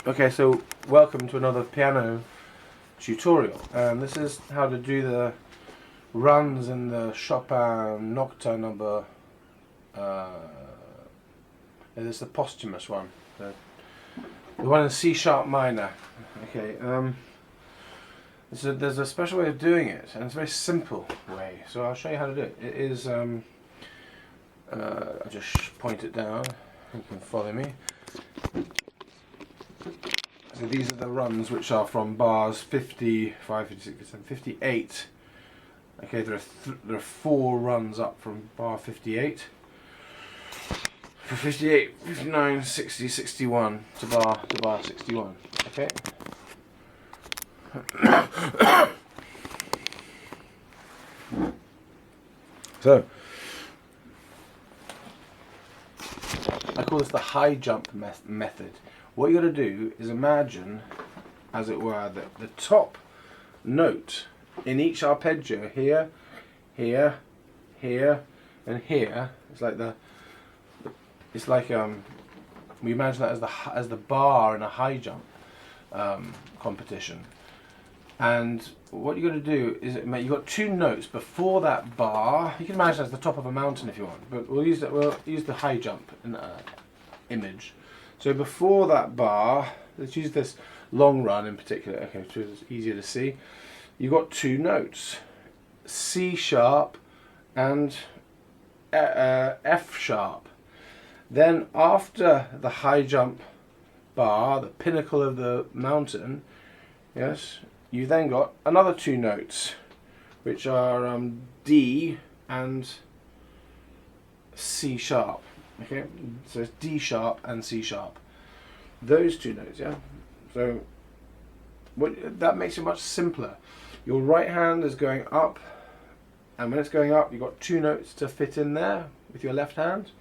Okay, so welcome to another piano tutorial, and this is how to do the runs in the Chopin Nocturne number. This is the posthumous one, the one in C sharp minor. Okay, there's a special way of doing it, and it's a very simple way. So I'll show you how to do it. It is I'll just point it down. You can follow me. So these are the runs which are from bars 55, 56, and 58. Okay, there are 4 runs up from bar 58. For 58, 59, 60, 61 to bar 61. Okay. So I call this the high jump method. What you got to do is imagine, as it were, that the top note in each arpeggio here, here, here, and here. It's like we imagine that as the bar in a high jump competition. And what you got to do is you've got 2 notes before that bar. You can imagine as the top of a mountain if you want, but we'll use the high jump image. So before that bar, let's use this long run in particular. Okay, so it's easier to see. You've got 2 notes, C sharp and F sharp. Then after the high jump bar, the pinnacle of the mountain, yes, you then got another 2 notes, which are D and C sharp. Okay, so it's D sharp and C sharp. Those 2 notes, yeah. So that makes it much simpler. Your right hand is going up, and when it's going up, you've got 2 notes to fit in there with your left hand.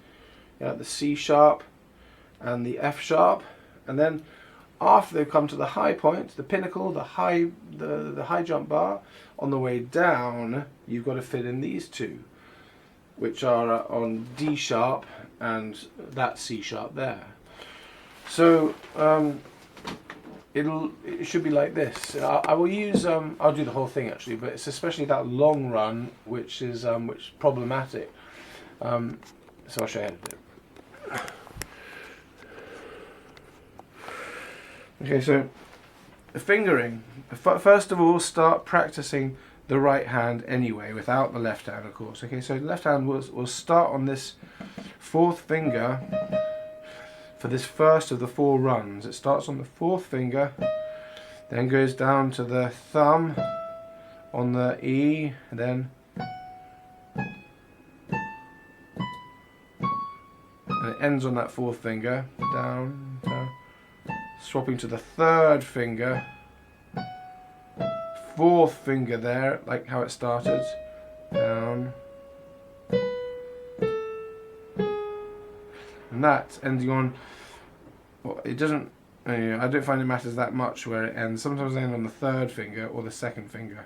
Yeah, the C sharp and the F sharp, and then after they've come to the high point, the pinnacle, the high jump bar, on the way down, you've got to fit in these 2, which are on D sharp and that C sharp there. So it should be like this. I will use I'll do the whole thing actually, but it's especially that long run which is problematic. So I'll show you how to do it. Okay, so fingering. First of all, start practicing the right hand anyway, without the left hand, of course. Okay, so the left hand will start on this 4th finger for this first of the 4 runs. It starts on the 4th finger, then goes down to the thumb on the E, and then and it ends on that 4th finger, down, down, swapping to the 3rd finger, 4th finger there, like how it started, down, and that ending on, well, it doesn't, I don't find it matters that much where it ends. Sometimes I end on the 3rd finger or the 2nd finger,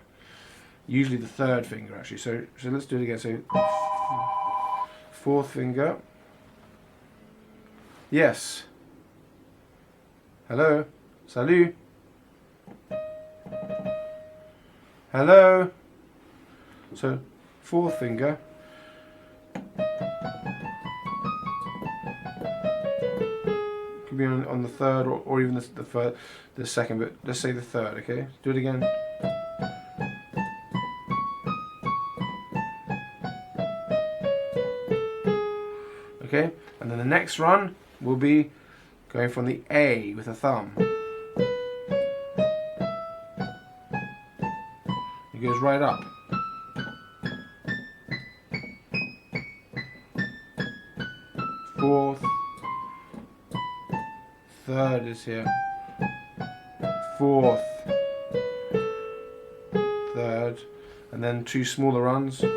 usually the 3rd finger actually. So let's do it again. So 4th finger, yes, hello, salut, hello. So 4th finger, could be on the 3rd or even the 2nd, but let's say the 3rd. Okay, do it again. Okay, and then the next run will be going from the A with a thumb. It goes right up. Fourth, 3rd is here. 4th, 3rd, and then 2 smaller runs. Yeah,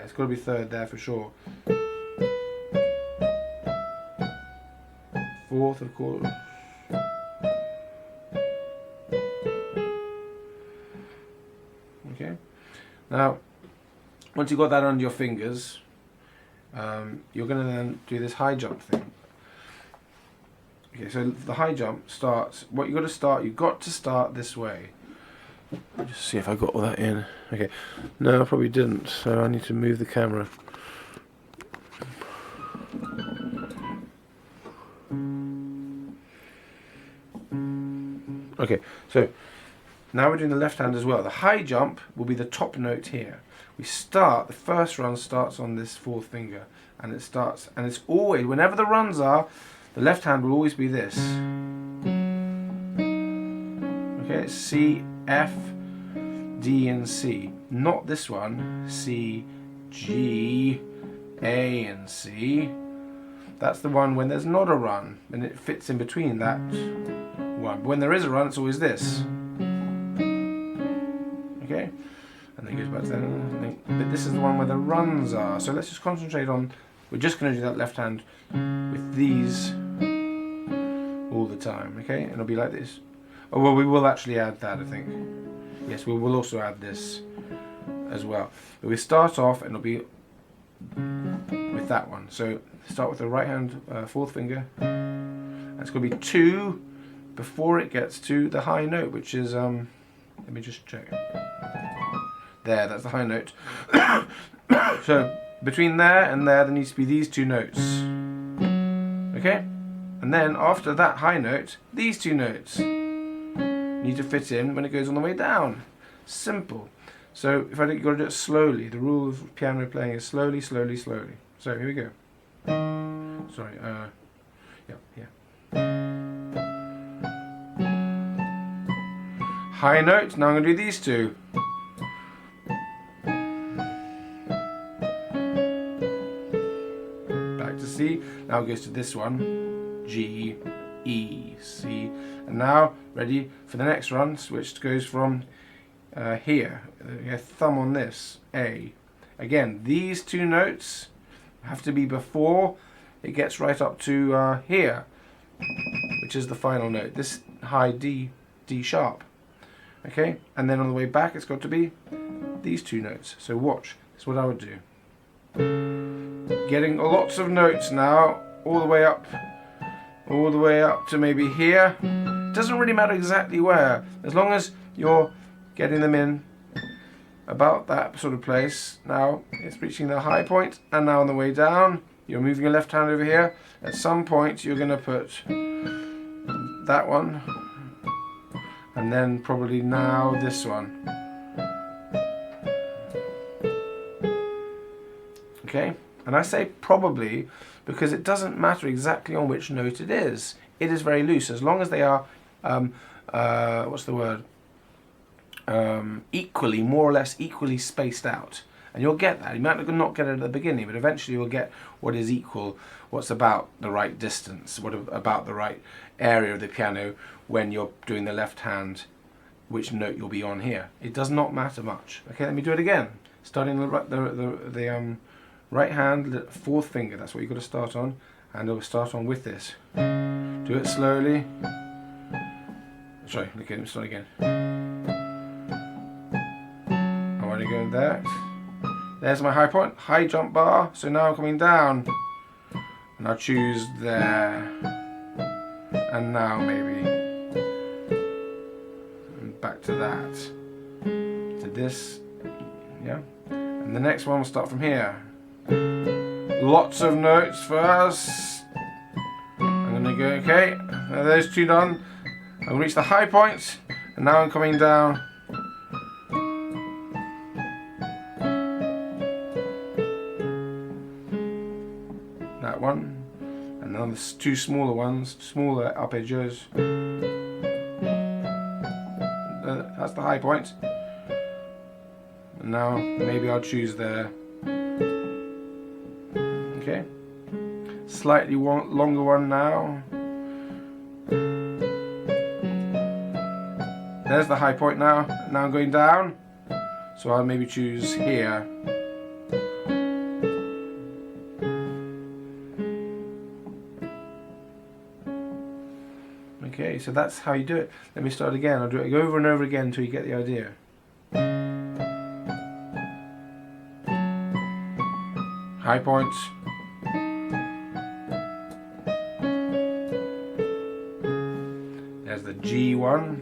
it's got to be 3rd there for sure. 4th, of course. Okay, Now, once you've got that under your fingers, you're going to then do this high jump thing. Okay, so the high jump starts, you've got to start this way. Just see if I got all that in. Okay, no, I probably didn't, so I need to move the camera. Okay, so now we're doing the left hand as well. The high jump will be the top note here. The first run starts on this fourth finger, and it's always, whenever the runs are, the left hand will always be this. Okay, it's C, F, D, and C. Not this one, C, G, A, and C. That's the one when there's not a run, and it fits in between that one. But when there is a run, it's always this. Okay? And then it goes back to that. But this is the one where the runs are. So let's just concentrate on, we're just going to do that left hand with these all the time. Okay? And it'll be like this. Oh, well, we will actually add that, I think. Yes, we will also add this as well. But we start off and it'll be with that one. So start with the right hand fourth finger. And it's going to be 2 before it gets to the high note, which is, let me just check. There, that's the high note. So between there and there needs to be these 2 notes. Okay? And then after that high note, these 2 notes need to fit in when it goes on the way down. Simple. So if you've got to do it slowly. The rule of piano playing is slowly, slowly, slowly. So here we go. Sorry, yeah. High note, now I'm going to do these 2. Back to C, now it goes to this one, G, E, C, and now ready for the next run, which goes from here, your thumb on this, A. Again, these 2 notes have to be before it gets right up to here, which is the final note, this high D, D sharp. Okay, and then on the way back it's got to be these 2 notes. So watch, this is what I would do. Getting lots of notes now, all the way up to maybe here. Doesn't really matter exactly where, as long as you're getting them in about that sort of place. Now it's reaching the high point, and now on the way down, you're moving your left hand over here. At some point you're going to put that one, and then probably now this one. Okay, and I say probably because it doesn't matter exactly on which note it is. It is very loose, as long as they are, what's the word? Equally, more or less equally spaced out. And you'll get that. You might not get it at the beginning, but eventually you'll get what is equal, what's about the right distance, what about the right area of the piano when you're doing the left hand, which note you'll be on here. It does not matter much. Okay, let me do it again. Starting the right hand, fourth finger, that's what you've got to start on, and it'll start on with this. Do it slowly. Sorry, okay, let me start again. I want to go there. There's my high point, high jump bar. So now I'm coming down, and I'll choose there, and now maybe, and back to that, to this, yeah. And the next one will start from here. Lots of notes first. I'm gonna go, okay. Now those 2 done. I'll reach the high point, and now I'm coming down. That one, and then there's 2 smaller ones, smaller arpeggios. That's the high point. And now maybe I'll choose there. Okay, slightly longer one now. There's the high point now. Now I'm going down, so I'll maybe choose here. Okay, so that's how you do it. Let me start again. I'll do it over and over again until you get the idea. high points. There's the G1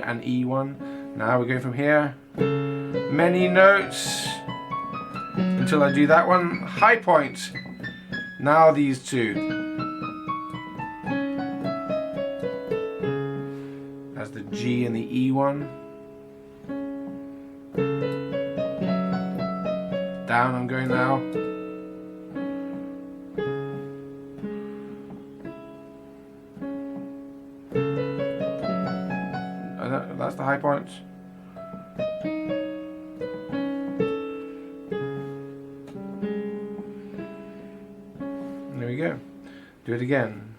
and E1. Now we go from here, many notes until I do that one, high point. Now these two. That's the G and the E1. Down I'm going now. That's the high point. There we go. Do it again.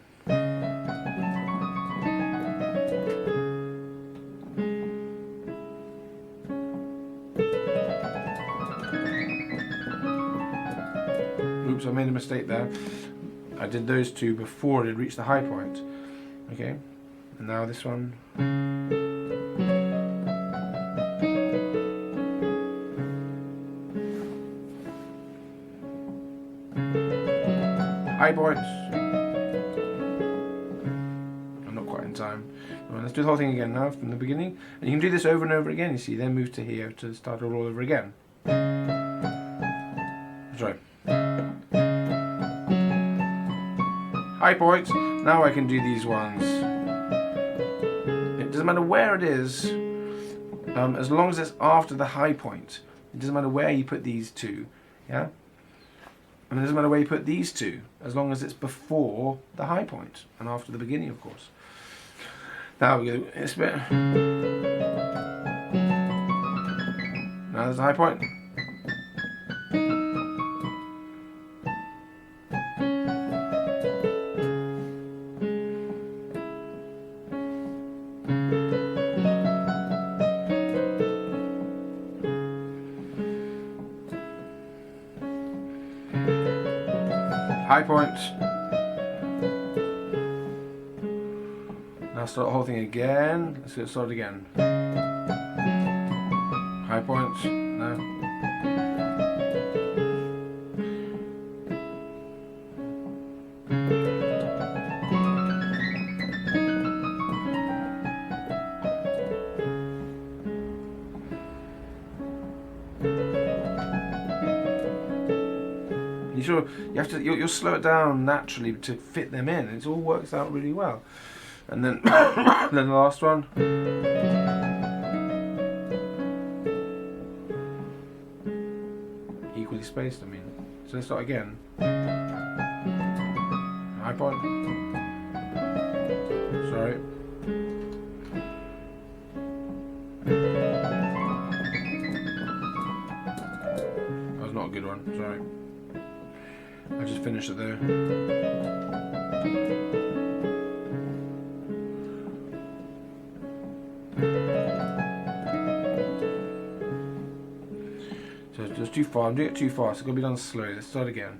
Oops, I made a mistake there. I did those two before it had reached the high point. Okay, and now this one. High points. I'm not quite in time. Well, let's do the whole thing again now from the beginning. And you can do this over and over again, you see, then move to here to start it all over again. Sorry. High points. Now I can do these ones. It doesn't matter where it is, as long as it's after the high point. It doesn't matter where you put these two. Yeah? And it doesn't matter where you put these two, as long as it's before the high point and after the beginning, of course. Now we go. It's a bit. Now there's a high point. High point. Now start the whole thing again. Let's get started again. High points. Now. You have to. You'll slow it down naturally to fit them in. It all works out really well. And then, then the last one. Equally spaced. I mean. So let's start again. High point. Sorry. That was not a good one. Sorry. I just finished it there. So it's just too far. I'm doing it too fast. It's going to be done slowly. Let's start again.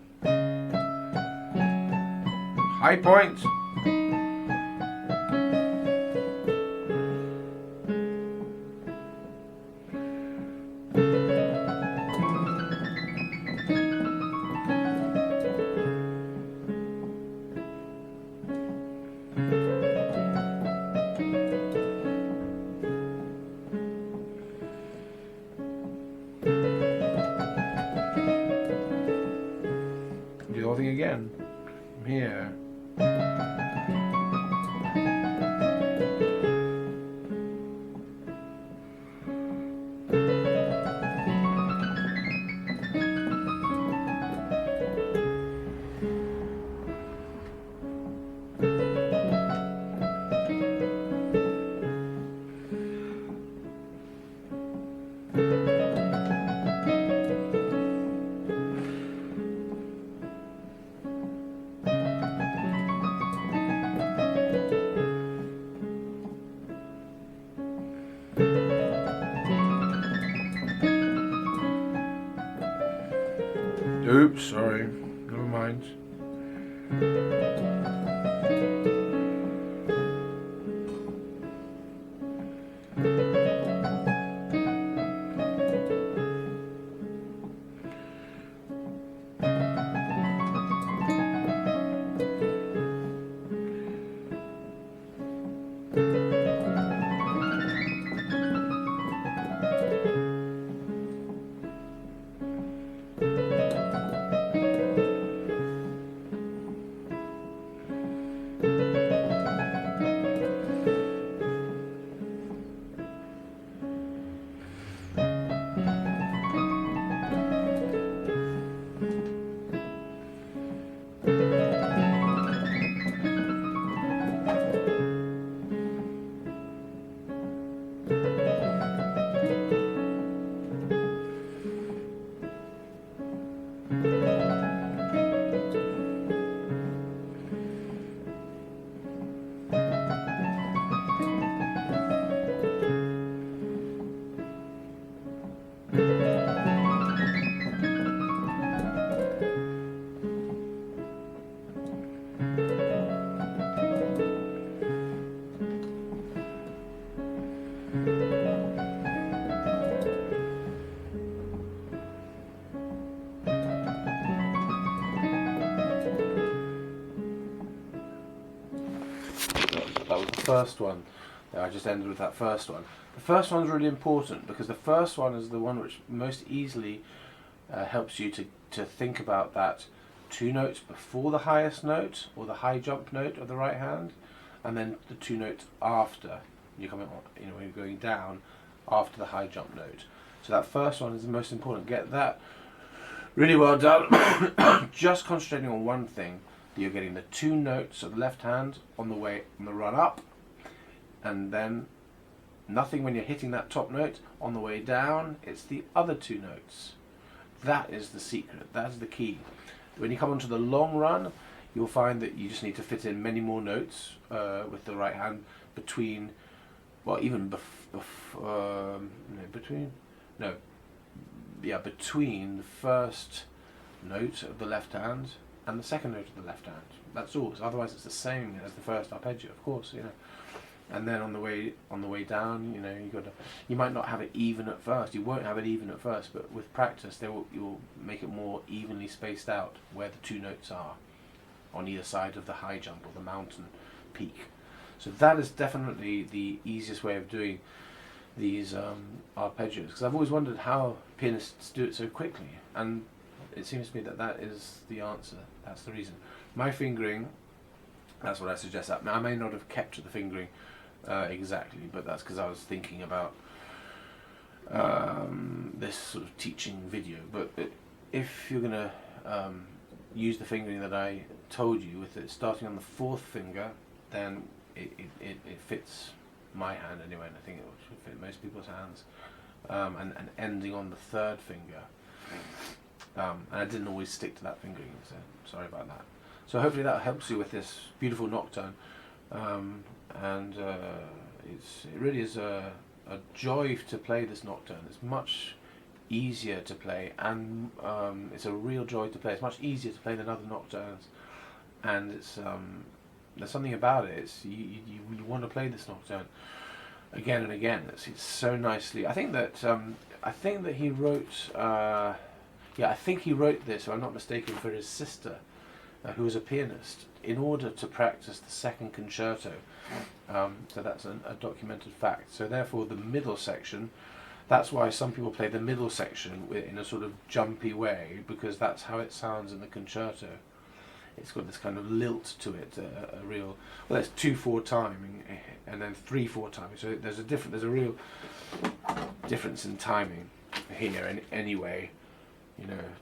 High point. Do the whole thing again. From here. Oops, sorry. Never mind. first one. I just ended with that first one. The first one's really important because the first one is the one which most easily helps you to think about that 2 notes before the highest note or the high jump note of the right hand, and then the 2 notes after you're coming on, when you're going down after the high jump note. So that first one is the most important. Get that really well done. Just concentrating on one thing. You're getting the 2 notes of the left hand on the run up, and then nothing when you're hitting that top note. On the way down, it's the other 2 notes. That is the secret. That is the key. When you come onto the long run, you'll find that you just need to fit in many more notes with the right hand between, well, even between the first note of the left hand and the second note of the left hand. That's all. So otherwise, it's the same as the first arpeggio, of course. And then on the way down, you might not have it even at first. You won't have it even at first, but with practice, you'll make it more evenly spaced out where the 2 notes are on either side of the high jump or the mountain peak. So that is definitely the easiest way of doing these arpeggios, because I've always wondered how pianists do it so quickly, and it seems to me that is the answer. That's the reason. My fingering, that's what I suggest. I may not have kept the fingering exactly, but that's because I was thinking about this sort of teaching video. But if you're going to use the fingering that I told you, with it starting on the 4th finger, then it fits my hand anyway, and I think it should fit most people's hands, and ending on the 3rd finger. And I didn't always stick to that fingering, so sorry about that. So hopefully that helps you with this beautiful nocturne, and it really is a joy to play this nocturne. It's much easier to play, and it's a real joy to play. It's much easier to play than other nocturnes, and it's there's something about it. You want to play this nocturne again and again. It's so nicely. I think that he wrote. I think he wrote this, if I'm not mistaken, for his sister, who was a pianist, in order to practice the 2nd concerto. So that's a documented fact. So therefore the middle section, that's why some people play the middle section in a sort of jumpy way, because that's how it sounds in the concerto. It's got this kind of lilt to it, a real, well, it's 2/4 timing and then 3/4 timing. So there's a real difference in timing here. And anyway,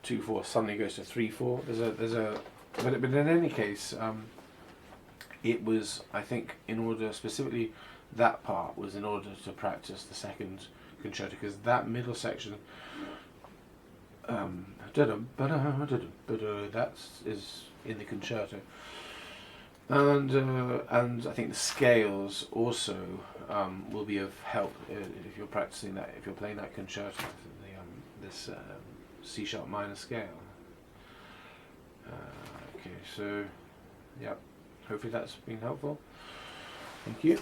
2/4 suddenly goes to 3/4. But in any case, it was, I think, in order, specifically that part was in order to practice the 2nd concerto, because that middle section, that is in the concerto, and I think the scales also will be of help if you're practicing that, if you're playing that concerto, this C sharp minor scale. Okay, so yeah, hopefully that's been helpful. Thank you.